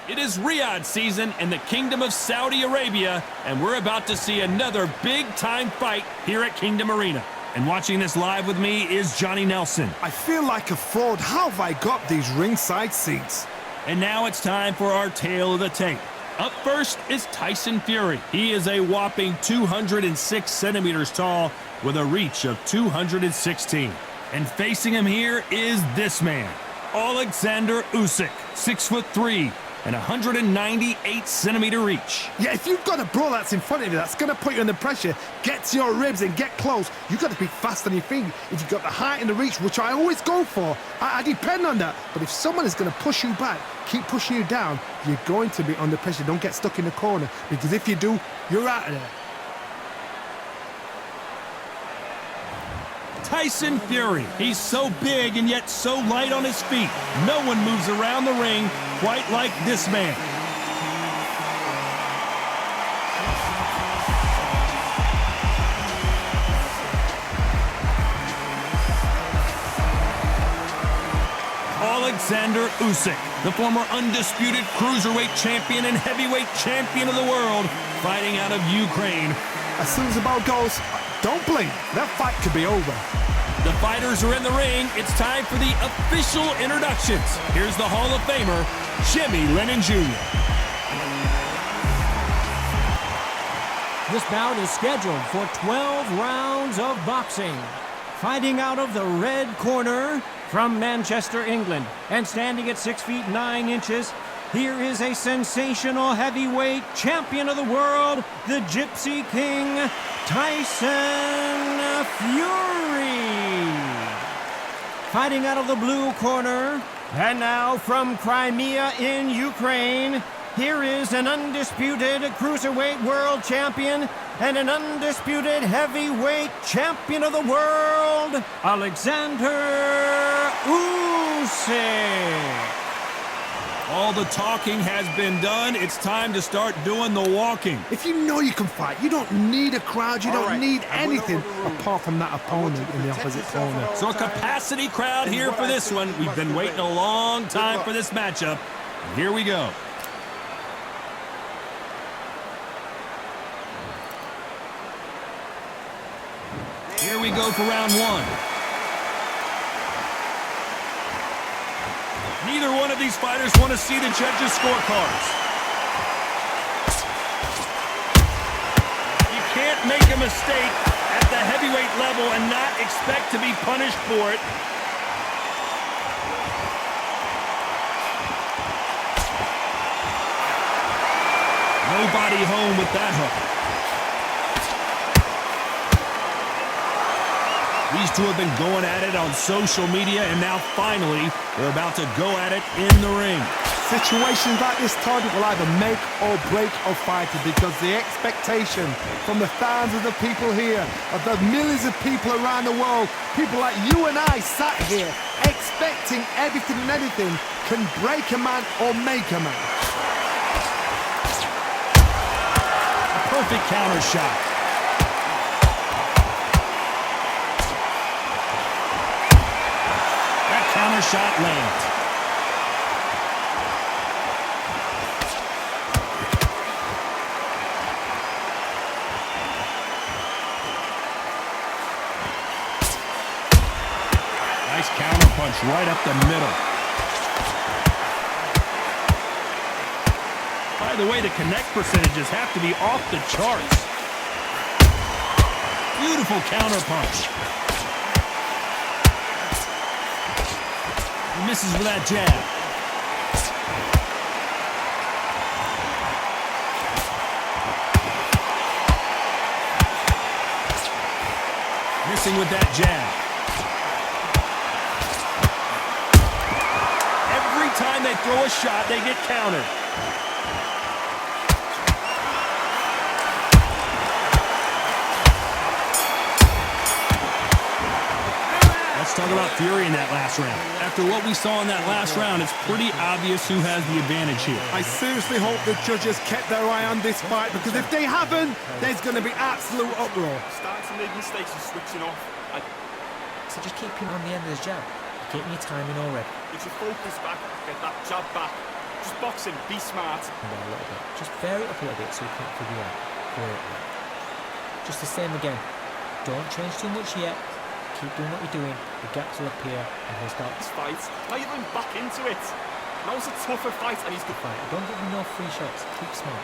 It is Riyadh season in the Kingdom of Saudi Arabia, and we're about to see another big-time fight here at Kingdom Arena. And watching this live with me is Johnny Nelson. I feel like a fraud. How have I got these ringside seats? And now it's time for our tale of the tape. Up first is Tyson Fury. He is a whopping 206 centimeters tall with a reach of 216. And facing him here is this man, Oleksandr Usyk, 6'3", and 198 centimeter reach. Yeah, if you've got a bro that's in front of you, that's going to put you under pressure, get to your ribs and get close, you've got to be fast on your feet. If you've got the height and the reach, which I always go for, I depend on that. But if someone is going to push you back, keep pushing you down, you're going to be under pressure. Don't get stuck in the corner, because if you do, you're out of there. Tyson Fury. He's so big and yet so light on his feet. No one moves around the ring quite like this man. Oleksandr Usyk, the former undisputed cruiserweight champion and heavyweight champion of the world, fighting out of Ukraine. As soon as the ball goes, don't blink. That fight could be over. The fighters are in the ring. It's time for the official introductions. Here's the Hall of Famer, Jimmy Lennon Jr. This bout is scheduled for 12 rounds of boxing. Fighting out of the red corner from Manchester, England, and standing at 6 feet 9 inches, here is a sensational heavyweight champion of the world, the Gypsy King, Tyson Fury. Fighting out of the blue corner, and now from Crimea in Ukraine, here is an undisputed cruiserweight world champion and an undisputed heavyweight champion of the world, Oleksandr Usyk. All the talking has been done. It's time to start doing the walking. If you know you can fight, you don't need a crowd, you don't need anything apart from that opponent in the opposite corner. So a capacity crowd here for this one. We've been waiting a long time for this matchup. And here we go. Here we go for round one. Neither one of these fighters want to see the judges' scorecards. You can't make a mistake at the heavyweight level and not expect to be punished for it. Nobody home with that hook. These two have been going at it on social media, and now finally they're about to go at it in the ring. Situations like this, Todd, will either make or break a fighter, because the expectation from the thousands of people here, of the millions of people around the world, people like you and I sat here expecting everything and anything, can break a man or make a man. A perfect counter shot. Counter shot lands. Nice counter punch right up the middle. By the way, the connect percentages have to be off the charts. Beautiful counter punch. He misses with that jab. Missing with that jab. Every time they throw a shot, they get countered. Let's talk about Fury in that last round. After what we saw in that last round, it's pretty obvious who has the advantage here. I seriously hope the judges kept their eye on this fight, because if they haven't, there's going to be absolute uproar. Starting to make mistakes and switching off. So just keep him on the end of his jab. Keep your timing already. If you focus back, get that jab back, Just boxing, be smart. A little bit. Just vary it up a little bit so you can't figure out. Great. Just the same again. Don't change too much yet. Keep doing what you're doing. The gaps will appear and he'll start This fight, now you're going back into it. Now it's a tougher fight and he's good. fight. Don't give him no free shots. Keep smart.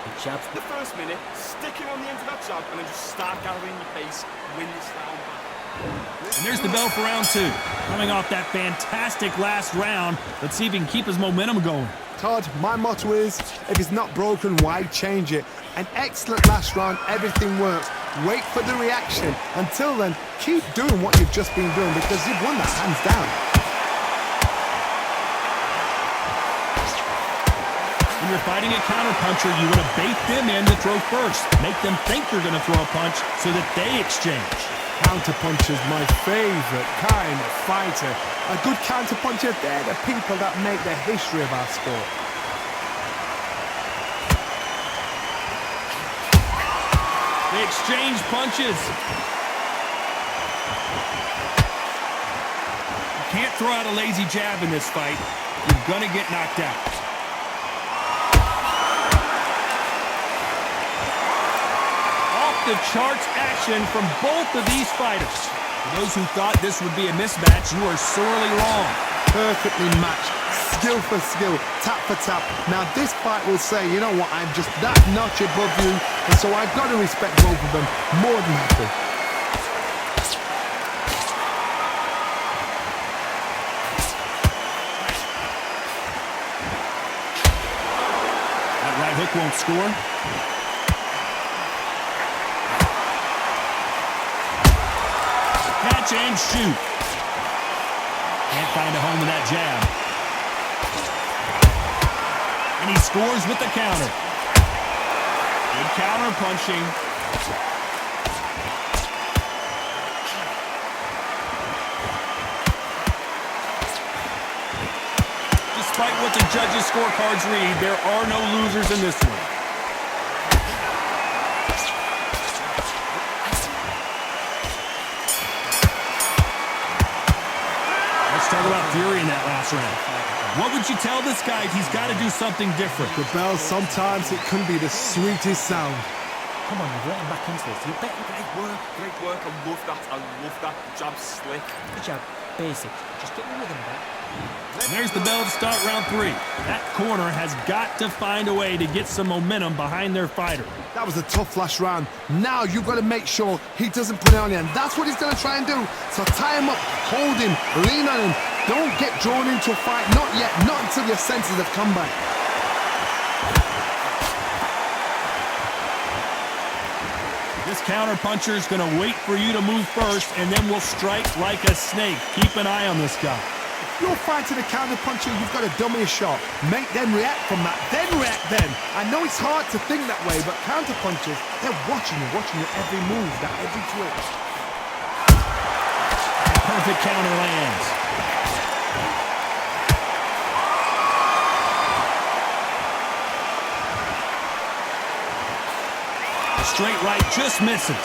The jabs. The first minute, stick him on the end of that jab and then just start gathering your pace, win this round back. And there's the bell for round 2. Coming off that fantastic last round, let's see if he can keep his momentum going. Todd, my motto is, if it's not broken, why change it? An excellent last round, everything works. Wait for the reaction. Until then, keep doing what you've just been doing because you've won that hands down. When you're fighting a counterpuncher, you want to bait them in to throw first. Make them think you're going to throw a punch so that they exchange. Counterpuncher's my favourite kind of fighter. A good counterpuncher, they're the people that make the history of our sport. They exchange punches. You can't throw out a lazy jab in this fight. You're going to get knocked out. The charts action from both of these fighters. For those who thought this would be a mismatch, you are sorely wrong. Perfectly matched, skill for skill, tap for tap. Now this fight will say, you know what, I'm just that notch above you, and so I've got to respect both of them more than happy. That right hook won't score. Catch and shoot. Can't find a home with that jab. And he scores with the counter. Good counter punching. Despite what the judges' scorecards read, there are no losers in this one. Talk about fury in that last round. What would you tell this guy if he's got to do something different? The bell, sometimes it can be the sweetest sound. Come on, you've let him back into this. You bet. Great work, great work. I love that. I love that. Jab slick. The jab, basic. Just get the rhythm back. And there's the bell to start round 3. That corner has got to find a way to get some momentum behind their fighter. That was a tough last round. Now you've got to make sure he doesn't put it on you, and that's what he's going to try and do. So tie him up, hold him, lean on him. Don't get drawn into a fight. Not yet. Not until your senses have come back. This counterpuncher is going to wait for you to move first, and then will strike like a snake. Keep an eye on this guy. You're fighting a counterpuncher, you've got to dummy a shot. Make them react from that, then react then. I know it's hard to think that way, but counterpunchers, they're watching you every move, that every twitch. Perfect counter lands. The straight right just misses.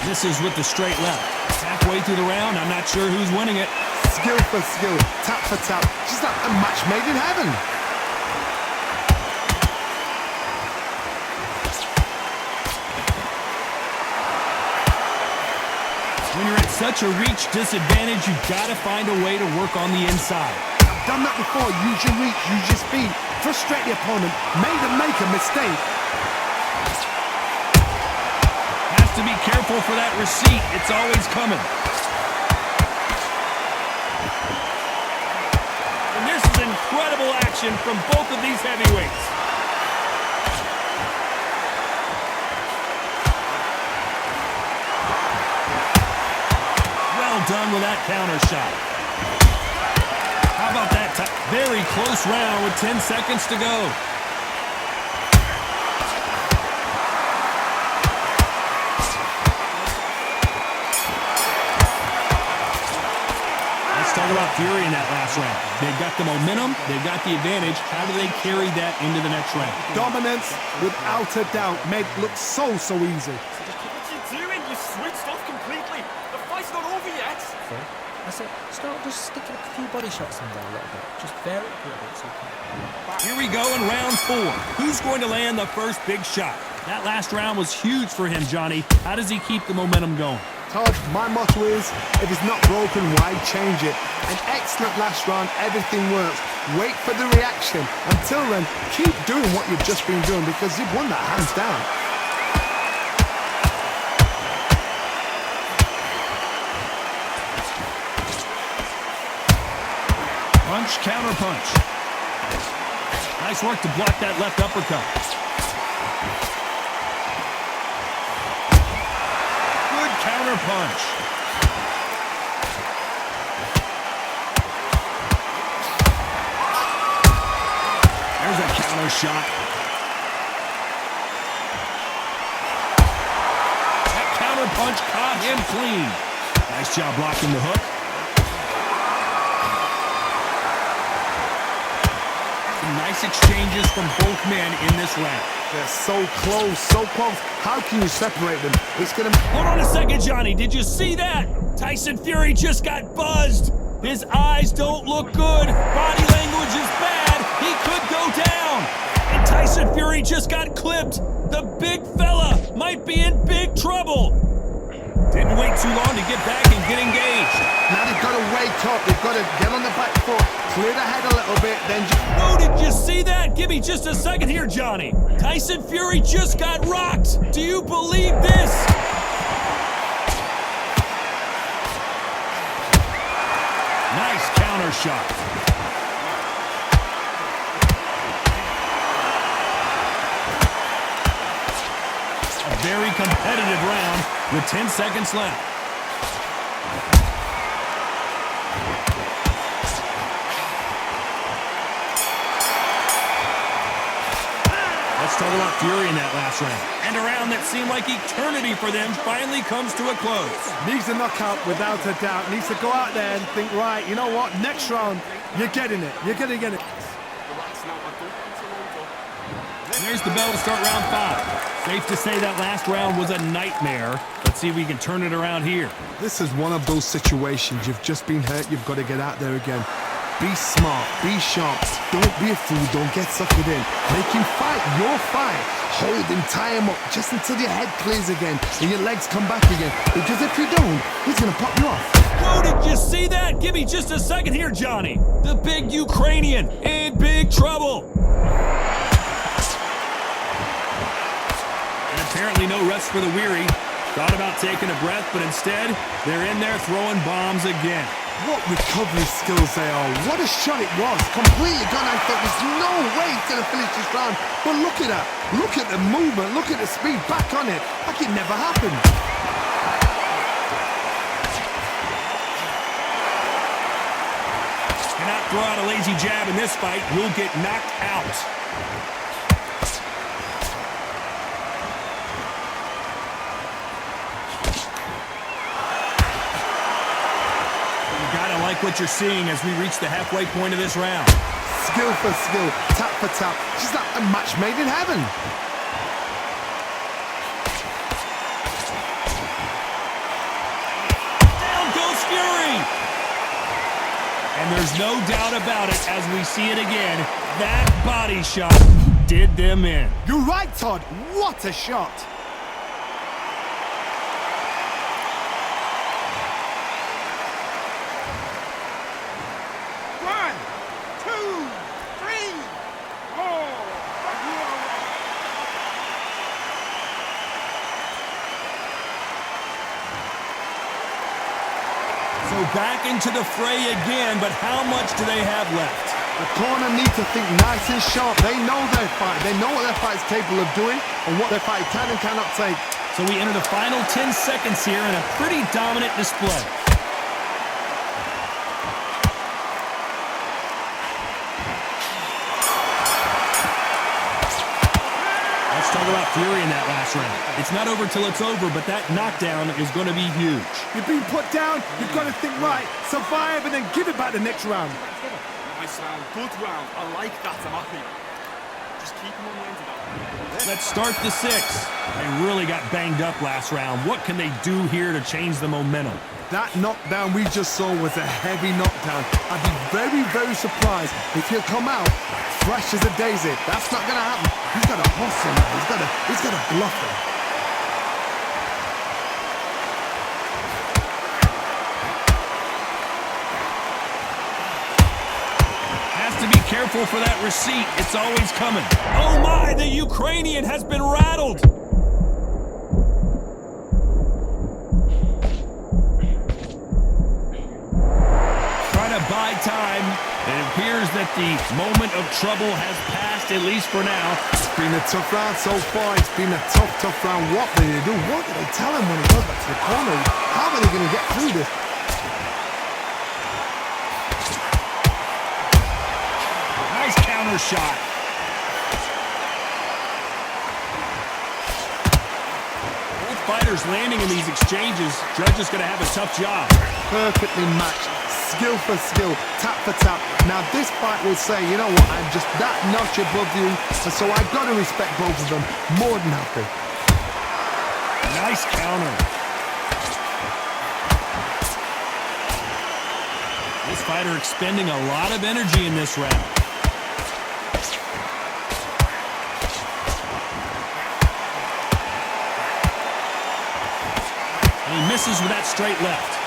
Misses with the straight left. Halfway through the round, I'm not sure who's winning it. Skill for skill, tap for tap. Just like a match made in heaven. When you're at such a reach disadvantage, you've got to find a way to work on the inside. I've done that before. Use your reach, use your speed. Frustrate the opponent. Make them make a mistake. To be careful for that receipt. It's always coming. And this is incredible action from both of these heavyweights. Well done with that counter shot. How about that? Very close round with 10 seconds to go. Talk about fury in that last round. They've got the momentum, they've got the advantage. How do they carry that into the next round? Dominance, without a doubt, made it look so easy. What are you doing? You switched off completely. The fight's not over yet. I I said, start just sticking a few body shots in there a little bit. Just vary it a little bit so you can... Here we go in round 4. Who's going to land the first big shot? That last round was huge for him, Johnny. How does he keep the momentum going? Todd, my motto is, if it's not broken, why change it? An excellent last round, everything works. Wait for the reaction. Until then, keep doing what you've just been doing because you've won that hands down. Punch, counter punch. Nice work to block that left uppercut. Good counter punch. There's a counter shot. That counter punch caught him clean. Nice job blocking the hook. Nice exchanges from both men in this round. They're so close, so close. How can you separate them? It's gonna... Hold on a second, Johnny. Did you see that? Tyson Fury just got buzzed. His eyes don't look good. Body language is bad. He could go down. And Tyson Fury just got clipped. The big fella might be in big trouble. Didn't wait too long to get back and get engaged. Now they've got to wake up. They've got to get on the back foot, clear the head a little bit, then... Whoa, did you see that? Give me just a second here, Johnny. Tyson Fury just got rocked. Do you believe this? Nice counter shot. A very competitive round with 10 seconds left. Let's talk about Fury in that last round. And a round that seemed like eternity for them finally comes to a close. Needs a knockout without a doubt. Needs to go out there and think, right, you know what, next round, you're getting it. You're going to get it. And there's the bell to start round 5. Safe to say that last round was a nightmare. Let's see if we can turn it around here. This is one of those situations. You've just been hurt. You've got to get out there again. Be smart. Be sharp. Don't be a fool. Don't get suckered in. Make him fight your fight. Hold him, tie him up just until your head clears again and your legs come back again. Because if you don't, he's going to pop you off. Whoa, did you see that? Give me just a second here, Johnny. The big Ukrainian in big trouble. And apparently no rest for the weary. Thought about taking a breath, but instead, they're in there throwing bombs again. What recovery skills they are. What a shot it was. Completely gone. I thought there's no way he's going to finish this round. But look at that. Look at the movement. Look at the speed. Back on it. Like it never happened. Cannot throw out a lazy jab in this fight. You'll get knocked out. Like what you're seeing as we reach the halfway point of this round. Skill for skill, tap for tap. Just like a match made in heaven. Down goes Fury! And there's no doubt about it as we see it again. That body shot did them in. You're right, Todd. What a shot. So back into the fray again, but how much do they have left? The corner need to think nice and sharp. They know their fight. They know what their fight's capable of doing and what their fight can and cannot take. So we enter the final 10 seconds here in a pretty dominant display. Let's talk about Fury in that last round. It's not over till it's over, but that knockdown is going to be huge. You've been put down, you've got to think right, survive and then give it back the next round. Nice round, good round. I like that, I'm happy. Just keep him on the end of that. Let's start the 6. They really got banged up last round. What can they do here to change the momentum? That knockdown we just saw was a heavy knockdown. I'd be very, very surprised if he'll come out fresh as a daisy. That's not going to happen. He's got to hustle now. He's got to bluff him. Has to be careful for that receipt. It's always coming. Oh my, the Ukrainian has been rattled. Buy time. It appears that the moment of trouble has passed, at least for now. It's been a tough round so far. It's been a tough, tough round. What do they do? What do they tell him when he goes back to the corner? How are they going to get through this? Nice counter shot. Both fighters landing in these exchanges. Judge is going to have a tough job. Perfectly matched. Skill for skill, tap for tap. Now this fight will say, you know what, I'm just that notch above you, and so I've got to respect both of them more than happy. Nice counter. This fighter expending a lot of energy in this round. And he misses with that straight left.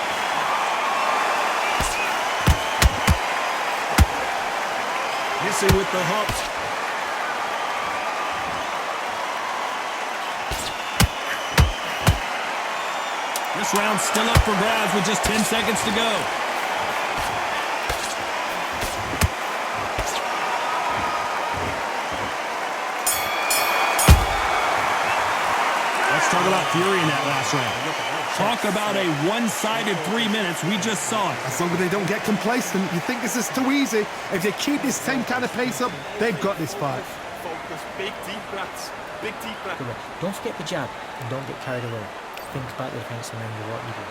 Missing with the hook. This round's still up for grabs with just 10 seconds to go. Let's talk about Fury in that last round. Talk about a one-sided 3 minutes. We just saw it. As long as they don't get complacent, you think this is too easy. If they keep this same kind of pace up, they've got this fight. Focus, big deep breaths, big deep breaths. Don't forget the jab and don't get carried away. Think about the defense and remember what you do.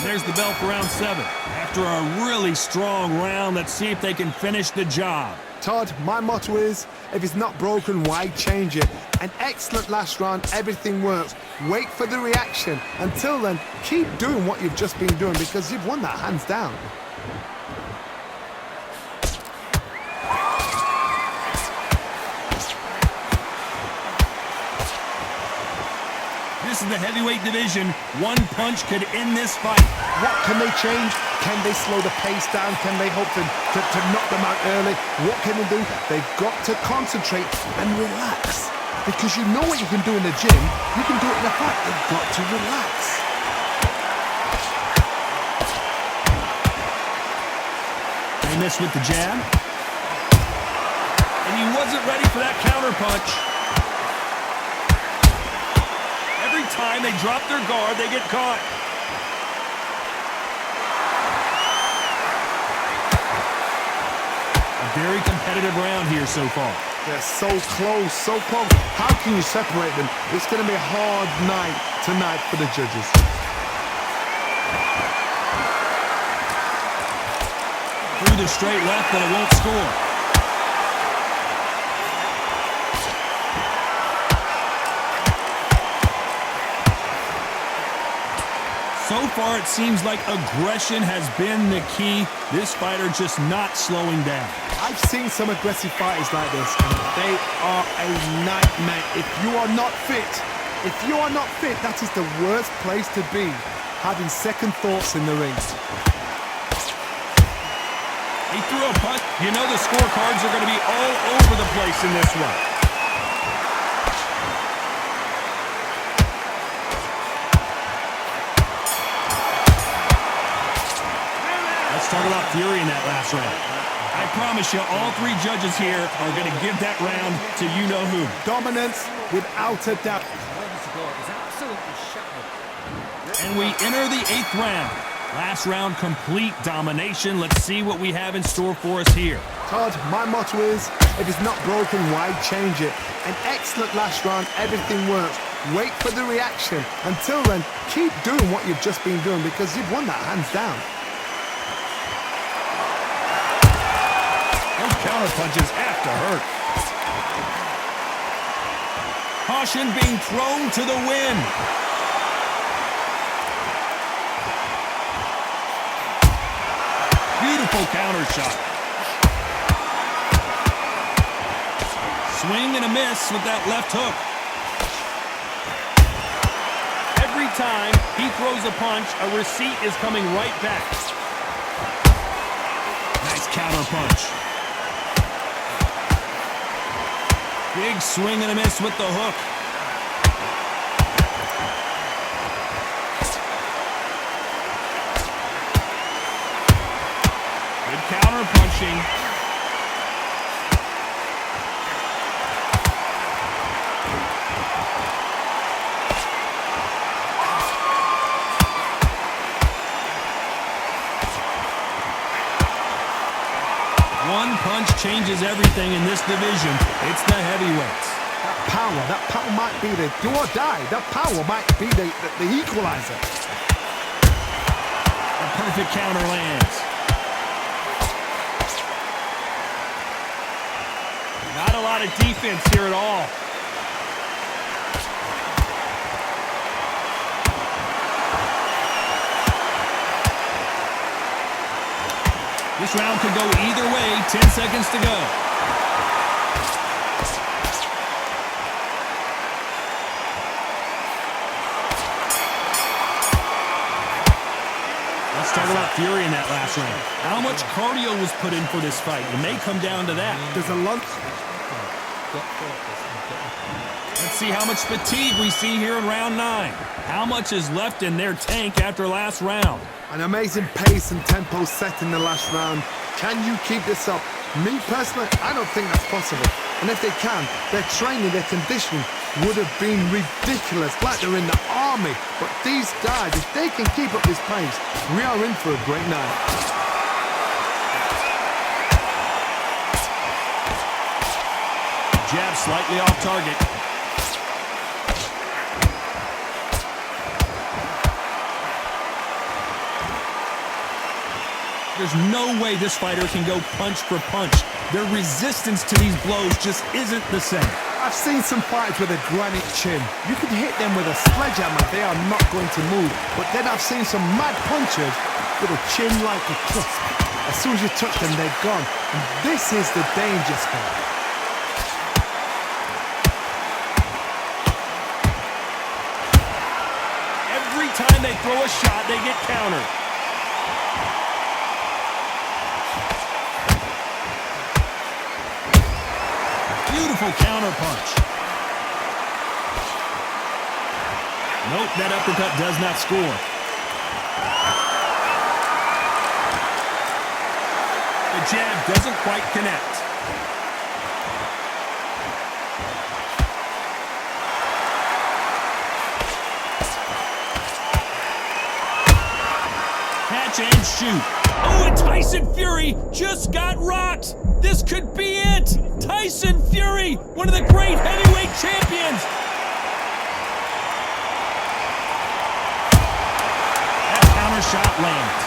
There's the bell for round 7. After a really strong round, let's see if they can finish the job. Todd, my motto is, if it's not broken, why change it? An excellent last round, everything works. Wait for the reaction. Until then, keep doing what you've just been doing because you've won that hands down. This is the heavyweight division. One punch could end this fight. What can they change? Can they slow the pace down? Can they hope to knock them out early? What can they do? They've got to concentrate and relax. Because you know what you can do in the gym, you can do it in the fight. They've got to relax. They missed with the jab. And he wasn't ready for that counter punch. Every time they drop their guard, they get caught. A very competitive round here so far. They're so close, so close. How can you separate them? It's going to be a hard night tonight for the judges. Through the straight left, but it won't score. So far, it seems like aggression has been the key. This fighter just not slowing down. I've seen some aggressive fighters like this, and they are a nightmare. If you are not fit, that is the worst place to be, having second thoughts in the ring. He threw a punch. You know the scorecards are going to be all over the place in this one. Let's talk about Fury in that last round. I promise you, all three judges here are going to give that round to you-know-who. Dominance without a doubt. And we enter the 8th round. Last round, complete domination. Let's see what we have in store for us here. Todd, my motto is, if it's not broken, why change it? An excellent last round, everything works. Wait for the reaction. Until then, keep doing what you've just been doing because you've won that hands down. Counter counter punches have to hurt. Caution being thrown to the wind. Beautiful counter shot. Swing and a miss with that left hook. Every time he throws a punch, a receipt is coming right back. Nice counter punch. Big swing and a miss with the hook. Good counter punching. One punch changes everything in this division. It's the heavyweights. That power might be the do or die. That power might be the equalizer. A perfect counter lands. Not a lot of defense here at all. This round could go either way. 10 seconds to go. Let's talk about Fury in that last round. How much cardio was put in for this fight? It may come down to that. There's a lot. Let's see how much fatigue we see here in round 9. How much is left in their tank after last round? An amazing pace and tempo set in the last round. Can you keep this up? Me personally, I don't think that's possible. And if they can, their training, their conditioning would have been ridiculous, like they're in the army. But these guys, if they can keep up this pace, we are in for a great night. Jab slightly off target. There's no way this fighter can go punch for punch. Their resistance to these blows just isn't the same. I've seen some fighters with a granite chin. You could hit them with a sledgehammer, they are not going to move. But then I've seen some mad punchers with a chin like a crisp. As soon as you touch them, they're gone. And this is the danger spot. Every time they throw a shot, they get countered. Beautiful counter punch. Nope, that uppercut does not score. The jab doesn't quite connect. Catch and shoot. Oh, and Tyson Fury just got rocked. This could be it. Tyson Fury, one of the great heavyweight champions. That counter shot lands.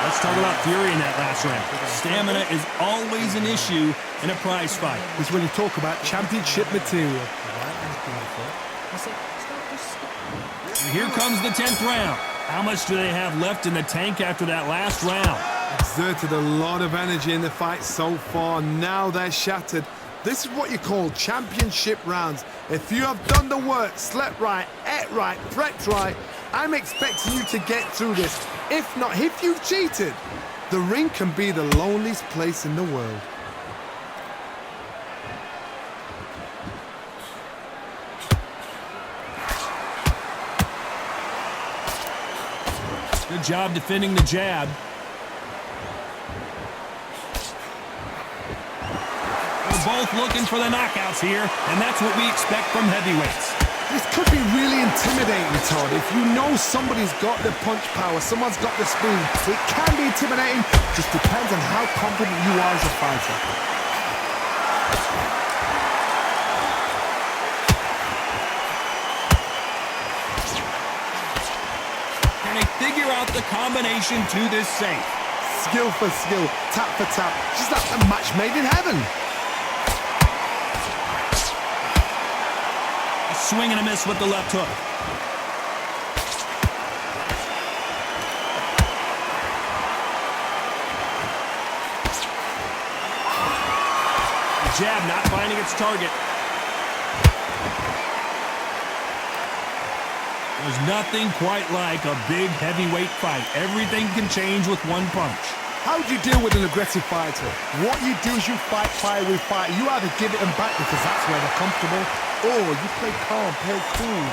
Let's talk about Fury in that last round. Stamina is always an issue in a prize fight. This is when you talk about championship material. And here comes the 10th round. How much do they have left in the tank after that last round? Exerted a lot of energy in the fight so far. Now they're shattered. This is what you call championship rounds. If you have done the work, slept right, ate right, prepped right, I'm expecting you to get through this. If not, if you've cheated, the ring can be the loneliest place in the world. Good job defending the jab. They're both looking for the knockouts here, and that's what we expect from heavyweights. This could be really intimidating, Todd. If you know somebody's got the punch power, someone's got the speed, it can be intimidating. Just depends on how confident you are as a fighter. figure out the combination to this safe. Skill for skill, tap for tap. She's like a match made in heaven. A swing and a miss with the left hook. The jab not finding its target. There's nothing quite like a big heavyweight fight. Everything can change with one punch. How do you deal with an aggressive fighter? What you do is you fight fire with fire. You either give it them back because that's where they're comfortable, or you play calm, play cool.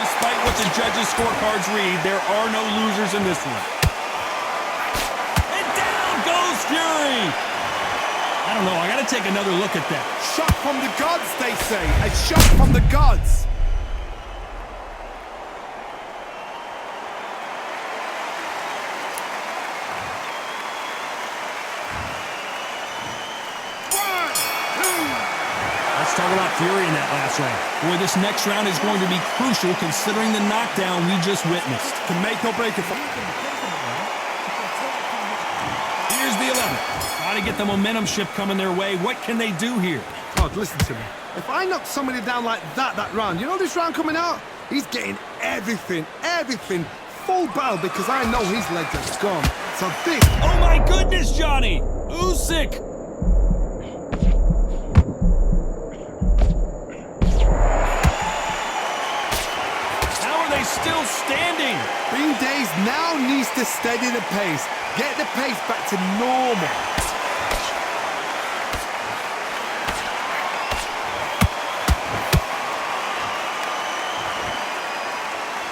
Despite what the judges' scorecards read, there are no losers in this one. And down goes Fury! I don't know, I gotta take another look at that. Shot from the gods, they say. A shot from the gods. Let's talk about Fury in that last round. Boy, this next round is going to be crucial considering the knockdown we just witnessed. To make or break a fight. Here's the 11th. Got to get the momentum shift coming their way. What can they do here? God, listen to me. If I knock somebody down like that round, you know this round coming out? He's getting everything, full battle because I know his legs are gone. So this... Oh my goodness, Johnny! Usyk! How are they still standing? Bean Days now needs to steady the pace. Get the pace back to normal.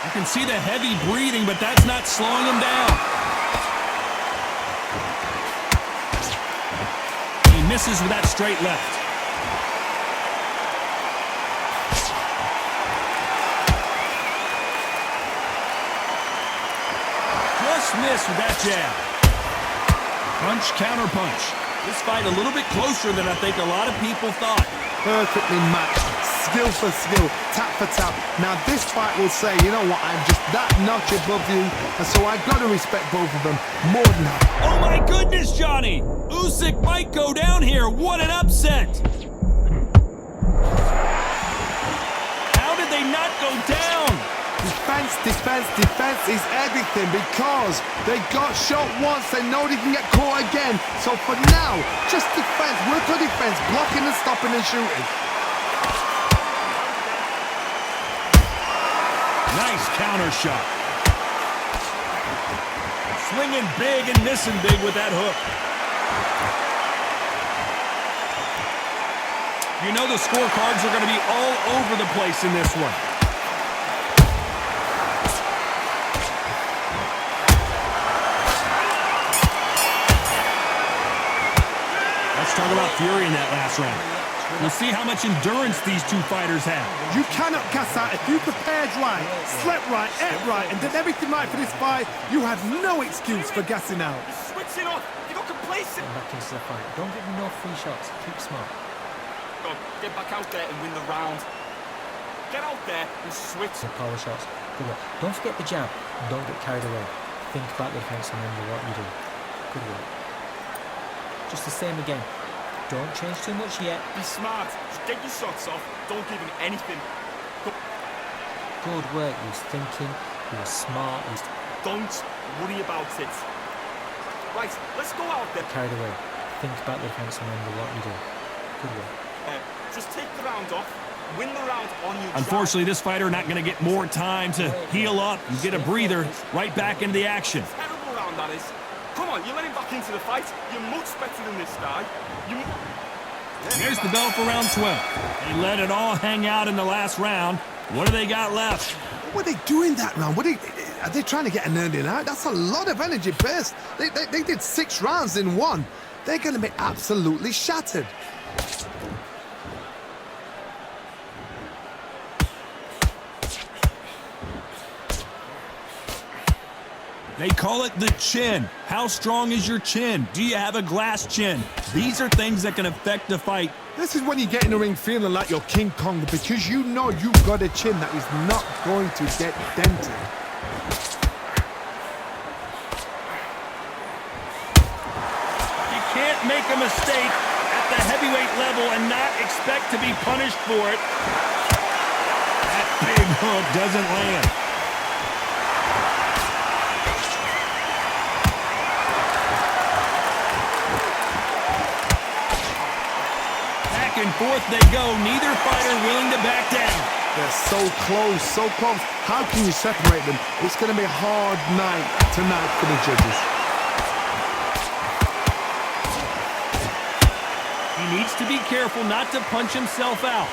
You can see the heavy breathing, but that's not slowing him down. He misses with that straight left. Just missed with that jab. Punch, counter punch. This fight a little bit closer than I think a lot of people thought. Perfectly matched. Skill for skill, tap for tap. Now this fight will say, you know what, I'm just that notch above you, and so I've got to respect both of them more than that. Oh my goodness, Johnny! Usyk might go down here. What an upset! How did they not go down? Defense is everything because they got shot once, they know they can get caught again. So for now, just defense, work on defense, blocking and stopping and shooting. Nice counter shot. Swinging big and missing big with that hook. You know the scorecards are going to be all over the place in this one. Let's talk about Fury in that last round. We'll see how much endurance these two fighters have. You cannot gas out. If you prepared right, slept right, ate right, and did everything right for this fight, you have no excuse for gassing out. Switching off. You got complacent. Back into the fight. Don't give them no free shots. Keep smart. Go on, get back out there and win the round. Get out there and switch. Some power shots. Good work. Don't forget the jab. Don't get carried away. Think about the defense and remember what you do. Good work. Just the same again. Don't change too much yet. Be smart. Just get your shots off. Don't give him anything. Good work. He was thinking. He was smart. He was... Don't worry about it. Right, let's go out there. Carried away. Think about the defense and remember what you do. Good work. Just take the round off. Win the round on your Unfortunately, this fighter not going to get more time to heal up and get a breather right back into the action. Terrible round, that is. Come on, you let him back into the fight. You're much better than this guy. There's the bell for round 12. They let it all hang out in the last round. What do they got left? What were they doing that round? Are they trying to get an earning out? That's a lot of energy burst. They did 6 rounds in one. They're going to be absolutely shattered. They call it the chin. How strong is your chin? Do you have a glass chin? These are things that can affect the fight. This is when you get in the ring feeling like you're King Kong because you know you've got a chin that is not going to get dented. You can't make a mistake at the heavyweight level and not expect to be punished for it. That big hook doesn't land. Back and forth they go, neither fighter willing to back down. They're so close, so close. How can you separate them? It's going to be a hard night tonight for the judges. He needs to be careful not to punch himself out.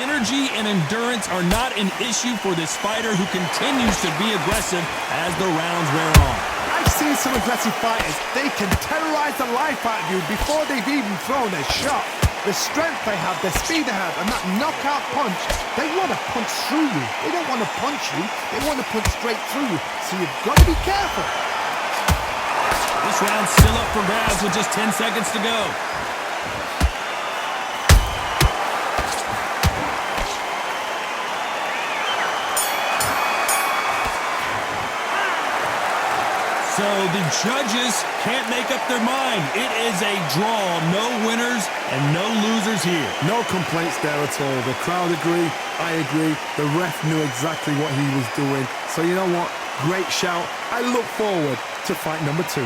Energy and endurance are not an issue for this fighter who continues to be aggressive as the rounds wear on. I've seen some aggressive fighters. They can terrorize the life out of you before they've even thrown a shot. The strength they have, the speed they have, and that knockout punch, they want to punch through you. They don't want to punch you. They want to punch straight through you. So you've got to be careful. This round's still up for grabs with just 10 seconds to go. So the judges can't make up their mind. It is a draw. No winners and no losers here. No complaints there at all. The crowd agree. I agree. The ref knew exactly what he was doing. So you know what? Great shout. I look forward to fight number 2.